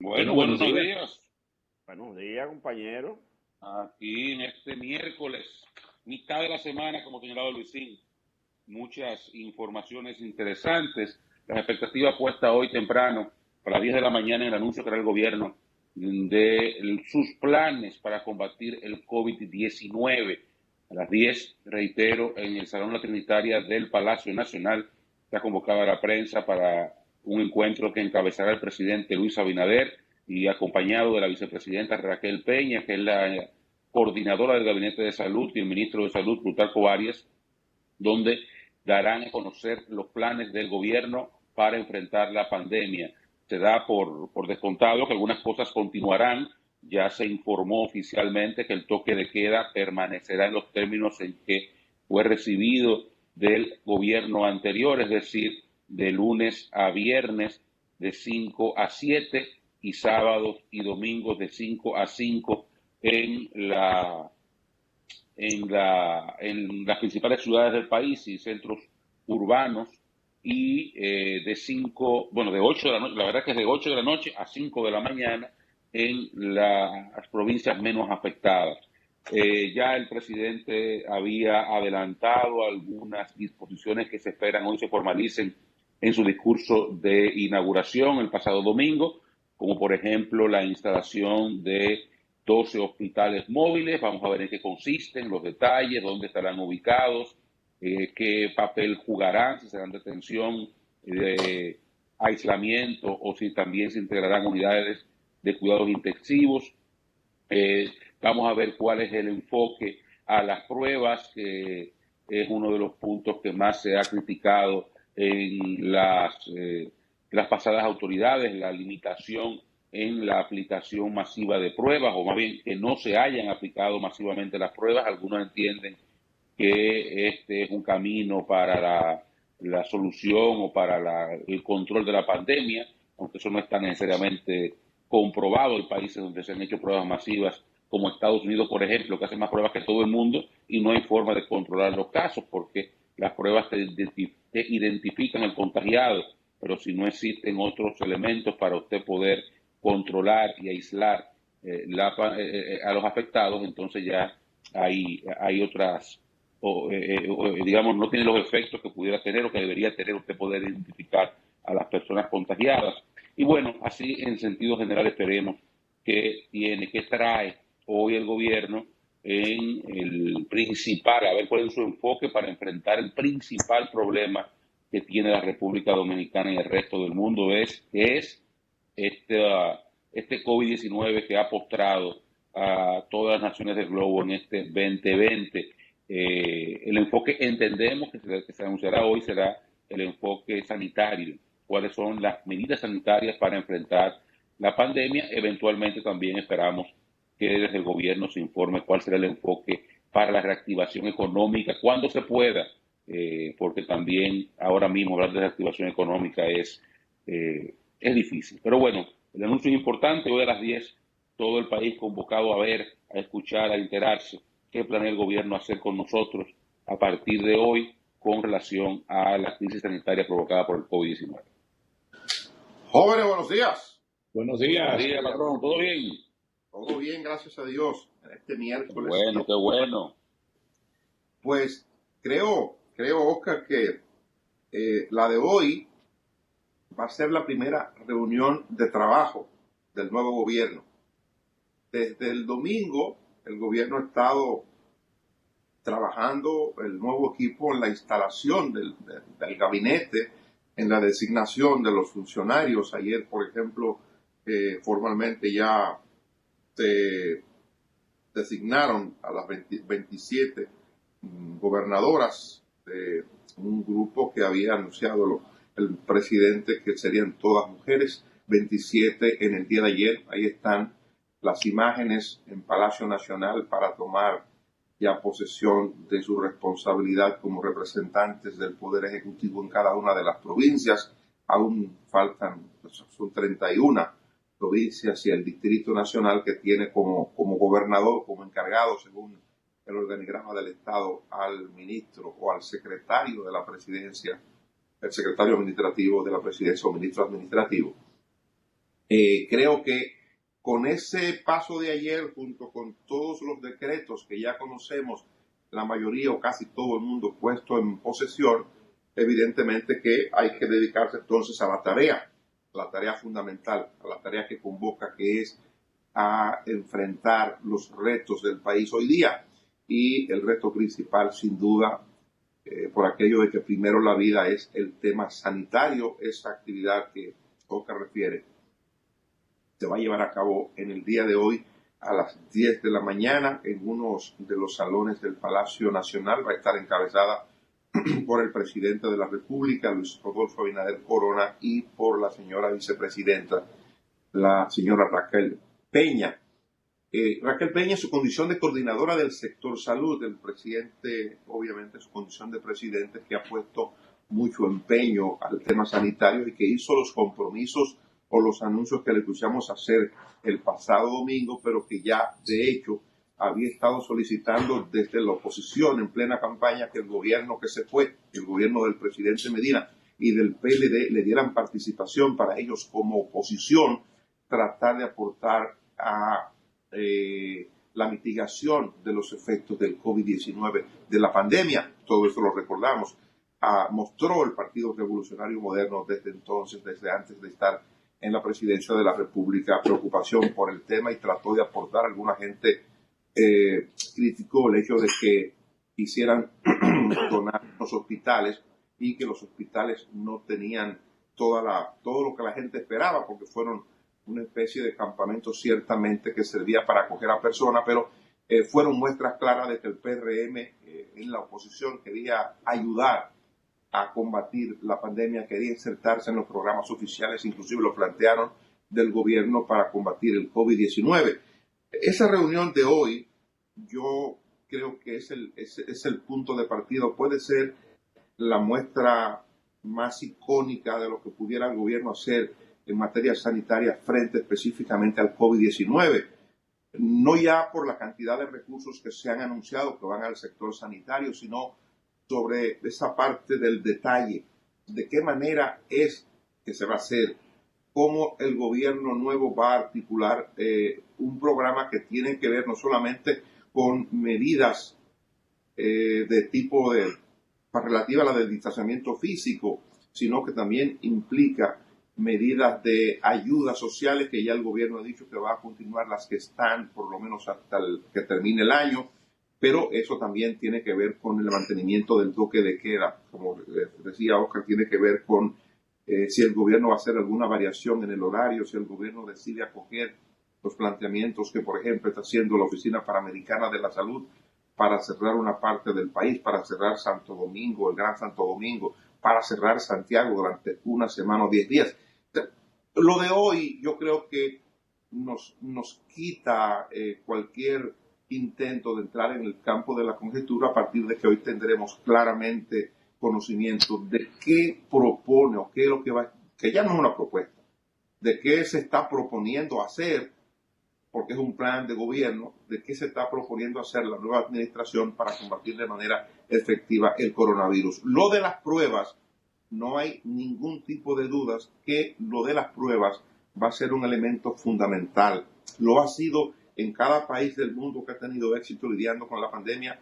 Bueno, Buenos buenos días. días. Buenos días, compañero. Aquí en este miércoles, mitad de la semana, como señalaba Luisín, muchas informaciones interesantes. Las expectativas puestas hoy temprano, para las 10 de la mañana, en el anuncio que hará el gobierno de sus planes para combatir el COVID-19. A las 10, reitero, en el Salón La Trinitaria del Palacio Nacional, está convocada la prensa para un encuentro que encabezará el presidente Luis Abinader y acompañado de la vicepresidenta Raquel Peña, que es la coordinadora del Gabinete de Salud, y el ministro de Salud, Plutarco Arias, donde darán a conocer los planes del gobierno para enfrentar la pandemia. Se da por descontado que algunas cosas continuarán. Ya se informó oficialmente que el toque de queda permanecerá en los términos en que fue recibido del gobierno anterior, es decir, de lunes a viernes de 5 a 7 y sábados y domingos de 5 a 5 en en las principales ciudades del país y centros urbanos, y de 5, bueno, de 8 de la noche, la verdad que es de 8 de la noche a 5 de la mañana en las provincias menos afectadas. Ya el presidente había adelantado algunas disposiciones que se esperan hoy se formalicen en su discurso de inauguración el pasado domingo, como por ejemplo la instalación de 12 hospitales móviles. Vamos a ver en qué consisten, los detalles, dónde estarán ubicados, qué papel jugarán, si serán de detención, de aislamiento, o si también se integrarán unidades de cuidados intensivos. Vamos a ver cuál es el enfoque a las pruebas, que es uno de los puntos que más se ha criticado en las pasadas autoridades, la limitación en la aplicación masiva de pruebas, o más bien que no se hayan aplicado masivamente las pruebas. Algunos entienden que este es un camino para la solución o para el control de la pandemia, aunque eso no está necesariamente comprobado. Hay países donde se han hecho pruebas masivas, como Estados Unidos, por ejemplo, que hacen más pruebas que todo el mundo y no hay forma de controlar los casos porque las pruebas te identifican el contagiado, pero si no existen otros elementos para usted poder controlar y aislar a los afectados, entonces ya hay otras, digamos, no tiene los efectos que pudiera tener o que debería tener usted poder identificar a las personas contagiadas. Y bueno, así en sentido general esperemos que trae hoy el gobierno en el principal, a ver cuál es su enfoque para enfrentar el principal problema que tiene la República Dominicana y el resto del mundo, es este, este COVID-19 que ha postrado a todas las naciones del globo en este 2020. El enfoque, entendemos que se anunciará hoy, será el enfoque sanitario, cuáles son las medidas sanitarias para enfrentar la pandemia. Eventualmente también esperamos que desde el gobierno se informe cuál será el enfoque para la reactivación económica, cuando se pueda, porque también ahora mismo hablar de reactivación económica es difícil. Pero bueno, el anuncio es importante. Hoy a las 10, todo el país convocado a ver, a escuchar, a enterarse qué planea el gobierno hacer con nosotros a partir de hoy con relación a la crisis sanitaria provocada por el COVID-19. Jóvenes, buenos días. Buenos Buenos días. días, patrón. ¿Todo bien? Todo bien, gracias a Dios. En este Qué miércoles, bueno, qué bueno. pues creo, Oscar, que la de hoy va a ser la primera reunión de trabajo del nuevo gobierno. Desde el domingo, el gobierno ha estado trabajando el nuevo equipo en la instalación del gabinete, en la designación de los funcionarios. Ayer, por ejemplo, formalmente ya se designaron a las 27 gobernadoras de un grupo que había anunciado el presidente que serían todas mujeres, 27 en el día de ayer. Ahí están las imágenes en Palacio Nacional para tomar ya posesión de su responsabilidad como representantes del Poder Ejecutivo en cada una de las provincias. Aún faltan, son 31 provincias y el Distrito Nacional, que tiene como gobernador, como encargado, según el organigrama del Estado, al ministro o al secretario de la presidencia, el secretario administrativo de la presidencia o ministro administrativo. Creo que con ese paso de ayer, junto con todos los decretos que ya conocemos, la mayoría o casi todo el mundo puesto en posesión, evidentemente que hay que dedicarse entonces a la tarea fundamental, a la tarea que convoca, que es a enfrentar los retos del país hoy día. Y el reto principal, sin duda, por aquello de que primero la vida es el tema sanitario, esa actividad que Oscar refiere, se va a llevar a cabo en el día de hoy a las 10 de la mañana en uno de los salones del Palacio Nacional. Va a estar encabezada por el presidente de la República, Luis Rodolfo Abinader Corona, y por la señora vicepresidenta, la señora Raquel Peña. Raquel Peña, en su condición de coordinadora del sector salud, el presidente, obviamente, su condición de presidente, que ha puesto mucho empeño al tema sanitario y que hizo los compromisos o los anuncios que le escuchamos hacer el pasado domingo, pero que ya, de hecho, había estado solicitando desde la oposición en plena campaña que el gobierno que se fue, el gobierno del presidente Medina y del PLD, le dieran participación para ellos como oposición, tratar de aportar a la mitigación de los efectos del COVID-19, de la pandemia. Todo esto lo recordamos. Mostró el Partido Revolucionario Moderno desde entonces, desde antes de estar en la presidencia de la República, preocupación por el tema, y trató de aportar. Alguna gente criticó el hecho de que quisieran donar los hospitales y que los hospitales no tenían todo lo que la gente esperaba, porque fueron una especie de campamento ciertamente que servía para acoger a personas, pero fueron muestras claras de que el PRM en la oposición quería ayudar a combatir la pandemia, quería insertarse en los programas oficiales, inclusive lo plantearon, del gobierno para combatir el COVID-19. Esa reunión de hoy, yo creo que es el punto de partida, puede ser la muestra más icónica de lo que pudiera el gobierno hacer en materia sanitaria frente específicamente al COVID-19. No ya por la cantidad de recursos que se han anunciado que van al sector sanitario, sino sobre esa parte del detalle, de qué manera es que se va a hacer, cómo el gobierno nuevo va a articular un programa que tiene que ver no solamente con medidas de tipo relativa a la del distanciamiento físico, sino que también implica medidas de ayudas sociales que ya el gobierno ha dicho que va a continuar las que están por lo menos hasta que termine el año, pero eso también tiene que ver con el mantenimiento del toque de queda, como decía Oscar, tiene que ver con si el gobierno va a hacer alguna variación en el horario, si el gobierno decide acoger los planteamientos que, por ejemplo, está haciendo la Oficina Panamericana de la Salud para cerrar una parte del país, para cerrar Santo Domingo, el Gran Santo Domingo, para cerrar Santiago durante una semana o 10 días. Lo de hoy yo creo que nos quita cualquier intento de entrar en el campo de la conjetura a partir de que hoy tendremos claramente conocimiento de qué propone o qué es lo que va, que ya no es una propuesta, de qué se está proponiendo hacer, porque es un plan de gobierno, de qué se está proponiendo hacer la nueva administración para combatir de manera efectiva el coronavirus. Lo de las pruebas, no hay ningún tipo de dudas que lo de las pruebas va a ser un elemento fundamental. Lo ha sido en cada país del mundo que ha tenido éxito lidiando con la pandemia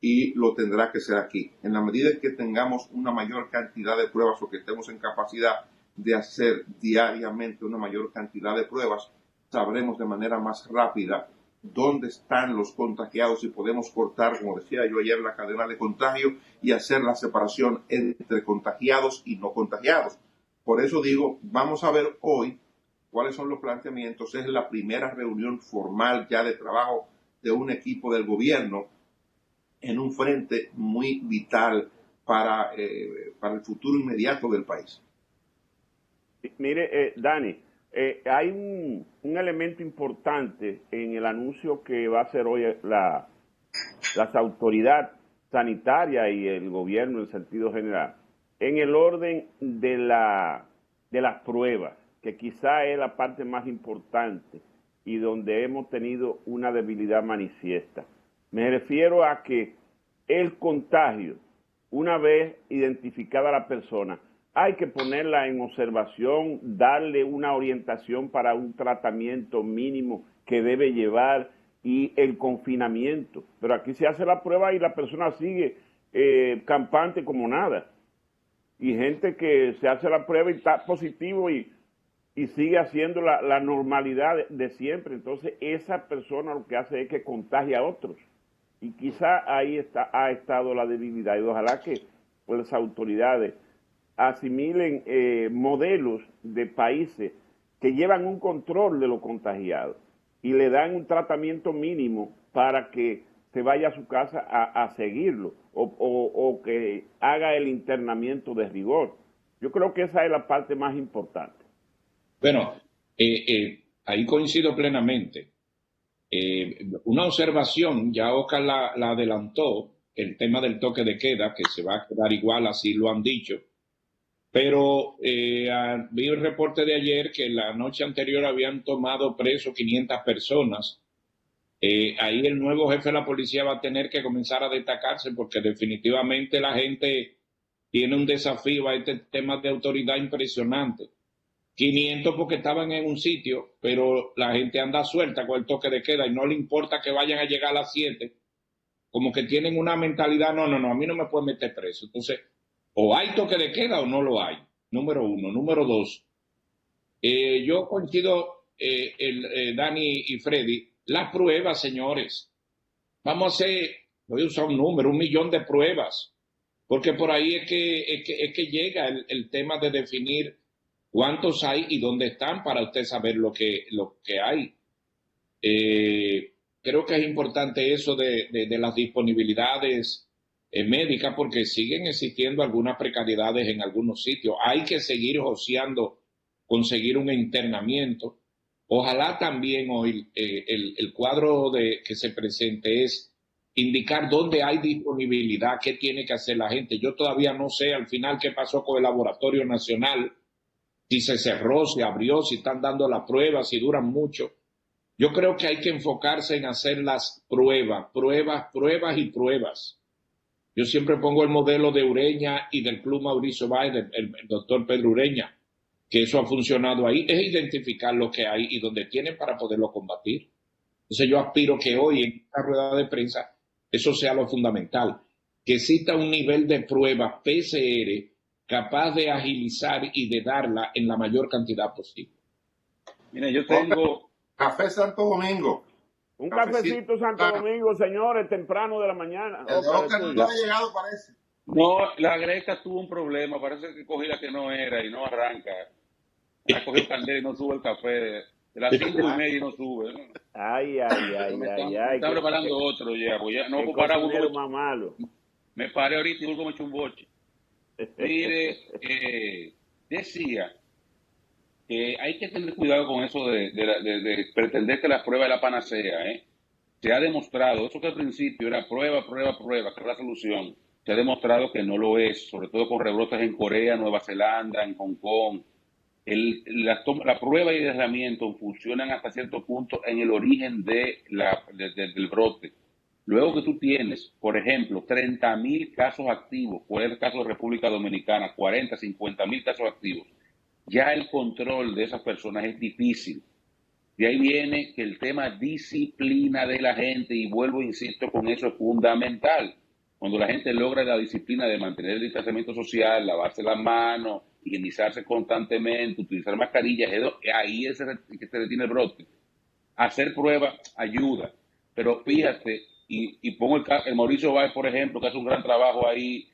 y lo tendrá que ser aquí. En la medida en que tengamos una mayor cantidad de pruebas o que estemos en capacidad de hacer diariamente una mayor cantidad de pruebas, sabremos de manera más rápida dónde están los contagiados y podemos cortar, como decía yo ayer, la cadena de contagio y hacer la separación entre contagiados y no contagiados. Por eso digo, vamos a ver hoy cuáles son los planteamientos. Es la primera reunión formal ya de trabajo de un equipo del gobierno en un frente muy vital para el futuro inmediato del país. Mire, Dani, hay un elemento importante en el anuncio que va a hacer hoy las autoridades sanitarias y el gobierno en sentido general, en el orden de las pruebas, que quizá es la parte más importante y donde hemos tenido una debilidad manifiesta. Me refiero a que el contagio, una vez identificada la persona, hay que ponerla en observación, darle una orientación para un tratamiento mínimo que debe llevar y el confinamiento. Pero aquí se hace la prueba y la persona sigue campante como nada. Y gente que se hace la prueba y está positivo y sigue haciendo la normalidad de siempre. Entonces esa persona lo que hace es que contagia a otros. Y quizá ahí ha estado la debilidad. Y ojalá que pues, las autoridades asimilen modelos de países que llevan un control de los contagiados y le dan un tratamiento mínimo para que se vaya a su casa a seguirlo o que haga el internamiento de rigor. Yo creo que esa es la parte más importante. Bueno, ahí coincido plenamente. Una observación, ya Oscar la adelantó, el tema del toque de queda, que se va a quedar igual, así lo han dicho. Pero vi el reporte de ayer que la noche anterior habían tomado preso 500 personas. Ahí el nuevo jefe de la policía va a tener que comenzar a destacarse porque definitivamente la gente tiene un desafío a este tema de autoridad impresionante. 500 porque estaban en un sitio, pero la gente anda suelta con el toque de queda y no le importa que vayan a llegar a las 7, como que tienen una mentalidad, no, a mí no me pueden meter preso. Entonces, o hay toque de queda o no lo hay, número uno. Número dos, yo coincido, Dani y Freddy, las pruebas, señores, vamos a hacer, voy a usar un número, 1.000.000 de pruebas, porque por ahí es que llega el tema de definir cuántos hay y dónde están para usted saber lo que hay. Creo que es importante eso de las disponibilidades médicas porque siguen existiendo algunas precariedades en algunos sitios. Hay que seguir joseando, conseguir un internamiento. Ojalá también hoy el cuadro que se presente es indicar dónde hay disponibilidad, qué tiene que hacer la gente. Yo todavía no sé al final qué pasó con el Laboratorio Nacional, si se cerró, si abrió, si están dando las pruebas, si duran mucho. Yo creo que hay que enfocarse en hacer las pruebas. Yo siempre pongo el modelo de Ureña y del Club Mauricio Báez, el doctor Pedro Ureña, que eso ha funcionado ahí, es identificar lo que hay y dónde tienen para poderlo combatir. Entonces yo aspiro que hoy en esta rueda de prensa eso sea lo fundamental, que exista un nivel de prueba PCR capaz de agilizar y de darla en la mayor cantidad posible. Mira, yo tengo... Café Santo Domingo. Un cafecito Santo Domingo, señores, temprano de la mañana. Oscar no ha llegado, parece. No, la Greca tuvo un problema, parece que cogí la que no era y no arranca. Ha cogido candela y no sube el café. De las 5:30 y no sube. ¿No? Ay. Está preparando otro ya, pues ya no puedo parar. Más malo. Me paré ahorita y busco me eché un boche. Mire, decía que hay que tener cuidado con eso de pretender que la prueba es la panacea. Se ha demostrado, eso que al principio era prueba, que es la solución, se ha demostrado que no lo es, sobre todo con rebrotes en Corea, Nueva Zelanda, en Hong Kong. La prueba y el aislamiento funcionan hasta cierto punto en el origen del brote. Luego que tú tienes, por ejemplo, 30.000 casos activos, por el caso de República Dominicana, 40, 50.000 casos activos, ya el control de esas personas es difícil. De ahí viene que el tema disciplina de la gente, y vuelvo, insisto, con eso es fundamental. Cuando la gente logra la disciplina de mantener el distanciamiento social, lavarse las manos, higienizarse constantemente, utilizar mascarillas, ahí es que se detiene el brote. Hacer pruebas ayuda, pero fíjate, y pongo el Mauricio Báez, por ejemplo, que hace un gran trabajo ahí,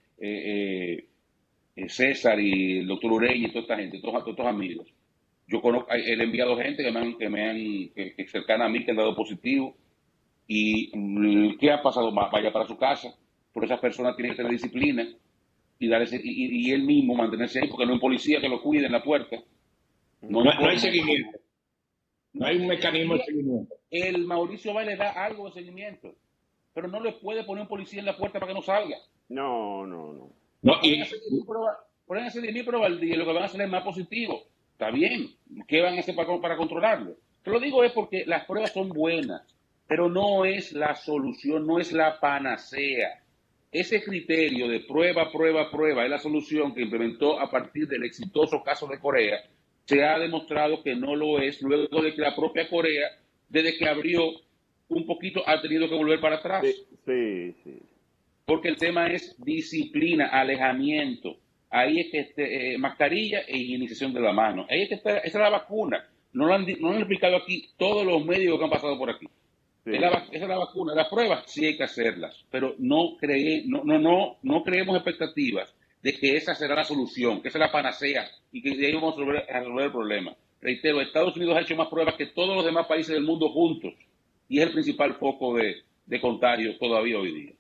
César y el doctor Ureña y toda esta gente, todos estos amigos. Yo conozco, he enviado gente que cercana a mí, que han dado positivo, y ¿qué ha pasado más? Vaya para su casa, porque esas personas tienen que tener disciplina y él mismo mantenerse ahí, porque no hay un policía que lo cuide en la puerta. No hay seguimiento. No hay un mecanismo de seguimiento. El Mauricio Báez le da algo de seguimiento, pero no le puede poner un policía en la puerta para que no salga. No. Pueden hacer 10.000 pruebas al día y lo que van a hacer es más positivo. Está bien. ¿Qué van a hacer para controlarlo? Te lo digo es porque las pruebas son buenas, pero no es la solución, no es la panacea. ese criterio de prueba, prueba, prueba es la solución que implementó a partir del exitoso caso de Corea. Se ha demostrado que no lo es, luego de que la propia Corea, desde que abrió un poquito, ha tenido que volver para atrás. Sí. Porque el tema es disciplina, alejamiento. Ahí es que mascarilla e higienización de la mano. Ahí es que está, esa es la vacuna. No lo han explicado aquí todos los médicos que han pasado por aquí. Sí. Esa es la vacuna. Las pruebas sí hay que hacerlas, pero no creemos expectativas de que esa será la solución, que esa es la panacea y que de ahí vamos a resolver el problema. Reitero, Estados Unidos ha hecho más pruebas que todos los demás países del mundo juntos y es el principal foco de contagio todavía hoy día.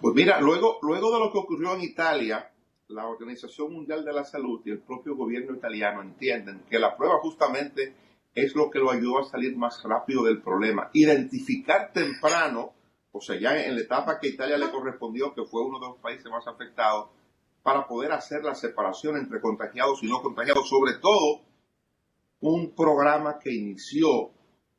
Pues mira, luego de lo que ocurrió en Italia, la Organización Mundial de la Salud y el propio gobierno italiano entienden que la prueba justamente es lo que lo ayudó a salir más rápido del problema. Identificar temprano, o sea, ya en la etapa que Italia le correspondió, que fue uno de los países más afectados, para poder hacer la separación entre contagiados y no contagiados, sobre todo un programa que inició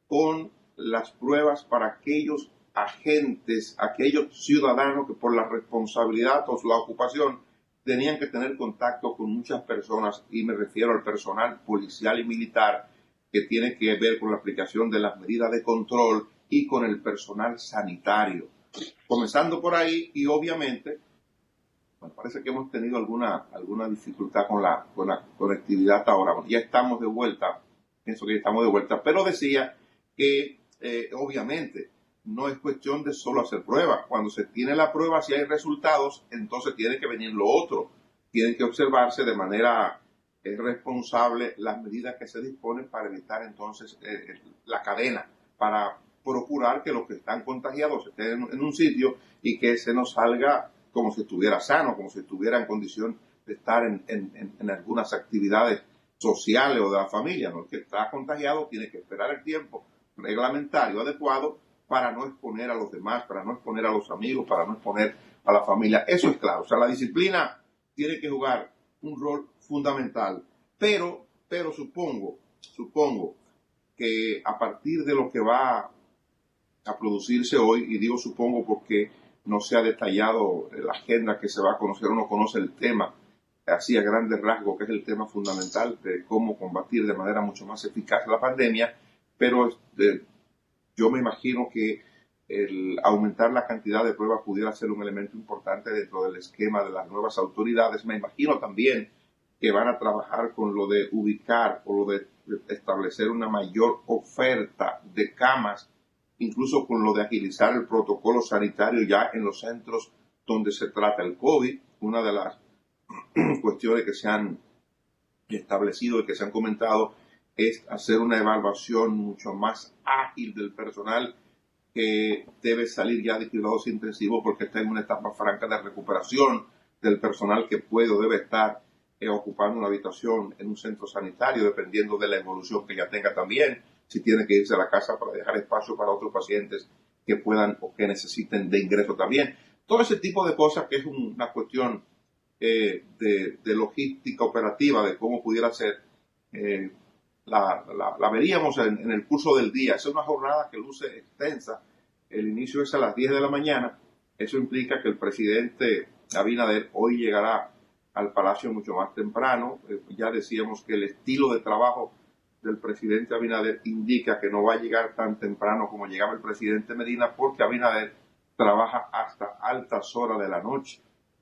con las pruebas para aquellos agentes, aquellos ciudadanos que por la responsabilidad o la ocupación tenían que tener contacto con muchas personas, y me refiero al personal policial y militar que tiene que ver con la aplicación de las medidas de control y con el personal sanitario. Comenzando por ahí, y obviamente, bueno, parece que hemos tenido alguna dificultad con la conectividad ahora. Bueno, ya estamos de vuelta, pienso que ya estamos de vuelta, pero decía que obviamente no es cuestión de solo hacer pruebas. Cuando se tiene la prueba, si hay resultados, entonces tiene que venir lo otro. Tienen que observarse de manera responsable las medidas que se disponen para evitar entonces la cadena, para procurar que los que están contagiados estén en un sitio y que se nos salga como si estuviera sano, como si estuviera en condición de estar en algunas actividades sociales o de la familia, ¿no? El que está contagiado tiene que esperar el tiempo reglamentario adecuado para no exponer a los demás, para no exponer a los amigos, para no exponer a la familia. Eso es claro. O sea, la disciplina tiene que jugar un rol fundamental. Pero supongo que a partir de lo que va a producirse hoy, y digo supongo porque no se ha detallado la agenda que se va a conocer, uno conoce el tema así a grandes rasgos, que es el tema fundamental de cómo combatir de manera mucho más eficaz la pandemia, pero yo me imagino que el aumentar la cantidad de pruebas pudiera ser un elemento importante dentro del esquema de las nuevas autoridades. Me imagino también que van a trabajar con lo de ubicar o lo de establecer una mayor oferta de camas, incluso con lo de agilizar el protocolo sanitario ya en los centros donde se trata el COVID. Una de las cuestiones que se han establecido y que se han comentado es hacer una evaluación mucho más ágil del personal que debe salir ya de cuidados intensivos porque está en una etapa franca de recuperación, del personal que puede o debe estar ocupando una habitación en un centro sanitario, dependiendo de la evolución que ya tenga también, si tiene que irse a la casa para dejar espacio para otros pacientes que puedan o que necesiten de ingreso también. Todo ese tipo de cosas que es una cuestión de logística operativa, de cómo pudiera ser, la veríamos en el curso del día. Es una jornada que luce extensa. El inicio es a las 10 de la mañana. Eso implica que el presidente Abinader hoy llegará al Palacio mucho más temprano. Ya decíamos que el estilo de trabajo del presidente Abinader indica que no va a llegar tan temprano como llegaba el presidente Medina, porque Abinader trabaja hasta altas horas de la noche.